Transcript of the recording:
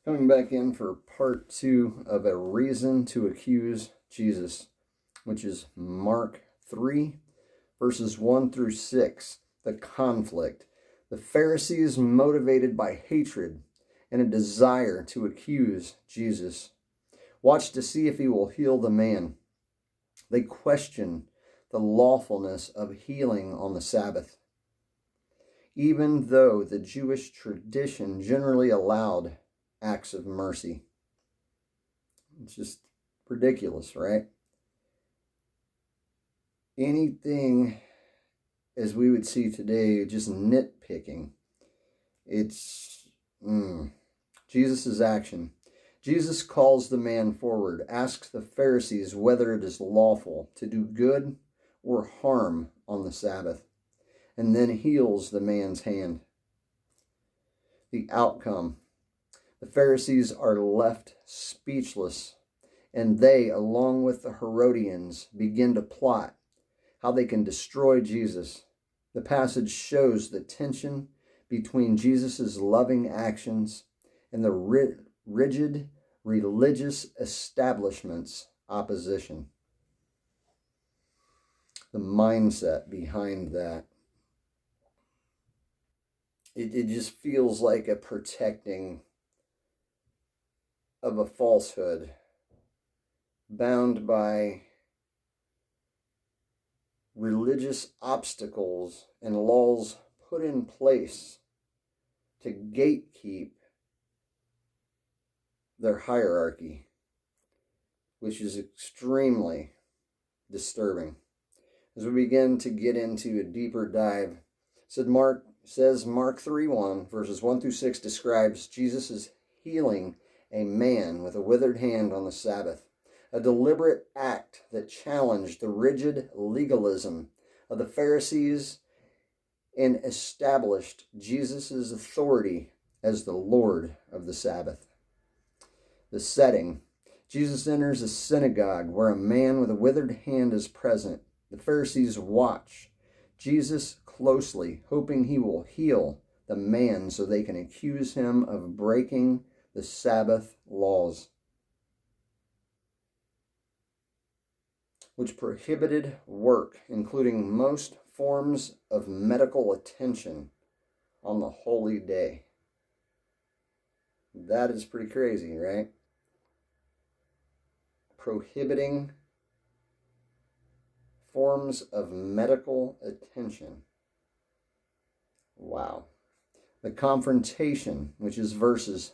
Coming back in for part 2 of a reason to accuse Jesus, which is Mark 3, verses 1 through 6. The conflict. The Pharisees motivated by hatred and a desire to accuse Jesus. Watch to see if he will heal the man. They question the lawfulness of healing on the Sabbath, even though the Jewish tradition generally allowed acts of mercy. It's just ridiculous, right? Anything, as we would see today, just nitpicking. It's Jesus' action. Jesus calls the man forward, asks the Pharisees whether it is lawful to do good or harm on the Sabbath, and then heals the man's hand. The outcome. The Pharisees are left speechless, and they, along with the Herodians, begin to plot how they can destroy Jesus. The passage shows the tension between Jesus' loving actions and the rigid religious establishment's opposition. The mindset behind that. It just feels like a protecting of a falsehood, bound by religious obstacles and laws put in place to gatekeep their hierarchy, which is extremely disturbing. As we begin to get into a deeper dive, Mark 3:1, verses 1 through 6 describes Jesus' healing a man with a withered hand on the Sabbath, a deliberate act that challenged the rigid legalism of the Pharisees and established Jesus' authority as the Lord of the Sabbath. The setting. Jesus enters a synagogue where a man with a withered hand is present. The Pharisees watch Jesus closely, hoping he will heal the man so they can accuse him of breaking the Sabbath laws, which prohibited work, including most forms of medical attention, on the holy day. That is pretty crazy, right? Prohibiting forms of medical attention. Wow. The confrontation, which is verses